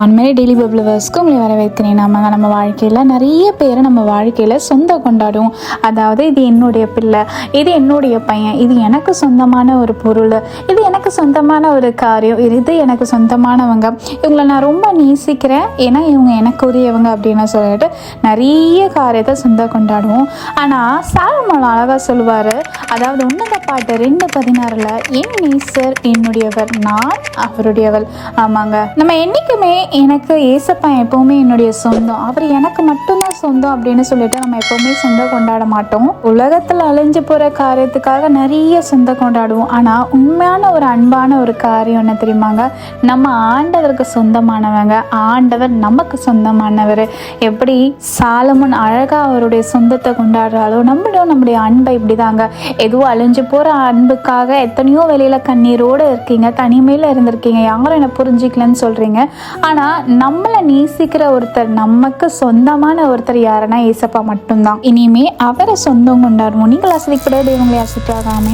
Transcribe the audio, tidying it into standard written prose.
அந்தமாதிரி டெய்லி பப்ளிவர்ஸ்க்கு உங்களை வரவேற்கிறேன். நம்ம வாழ்க்கையில் நிறைய பேர் நம்ம வாழ்க்கையில் சொந்தம் கொண்டாடுவோம். அதாவது இது என்னுடைய பிள்ளை, இது என்னுடைய பையன், இது எனக்கு சொந்தமான ஒரு பொருள், இது எனக்கு சொந்தமான ஒரு காரியம், இது எனக்கு சொந்தமானவங்க, இவங்களை நான் ரொம்ப நேசிக்கிறேன், ஏன்னா இவங்க எனக்கு உரியவங்க அப்படின்னு சொல்லிட்டு நிறைய காரியத்தை சொந்தம் கொண்டாடுவோம். ஆனால் சாலமோன் அழகாக சொல்லுவார், அதாவது உன்னத பாட்டு 2:16 என் நேசர் என்னுடையவர், நான் அவருடையவள். ஆமாங்க, நம்ம என்றைக்குமே எனக்கு ஏசப்பா எப்பவுமே என்னுடைய சொந்தம், அவர் எனக்கு மட்டும்தான் சொந்தம் அப்படின்னு சொல்லிட்டு நம்ம எப்பவுமே சொந்தம் கொண்டாட மாட்டோம். உலகத்தில் அழிஞ்சு போகிற காரியத்துக்காக நிறைய சொந்தம் கொண்டாடுவோம். ஆனால் உண்மையான ஒரு அன்பான ஒரு காரியம் என்ன தெரியுமாங்க? நம்ம ஆண்டவருக்கு சொந்தமானவங்க, ஆண்டவர் நமக்கு சொந்தமானவர். எப்படி சாலமோன் அழகாக அவருடைய சொந்தத்தை கொண்டாடுறாலோ, நம்மளும் நம்முடைய அன்பை இப்படி தாங்க. எதுவும் அழிஞ்சு போகிற அன்புக்காக எத்தனையோ வெளியில் கண்ணீரோடு இருக்கீங்க, தனிமையில் இருந்திருக்கீங்க, யாரும் என்னை புரிஞ்சிக்கலன்னு சொல்கிறீங்க. ஆனால் நம்மளை நேசிக்கிற ஒருத்தர், நமக்கு சொந்தமான ஒருத்தர் யாருன்னா ஏசப்பா மட்டும்தான். இனிமே அவரை சொந்தம் கொண்டாடுவோம். நீங்கள் ஆசிரியப்படாத இவங்களை ஆசிரியாகாமே.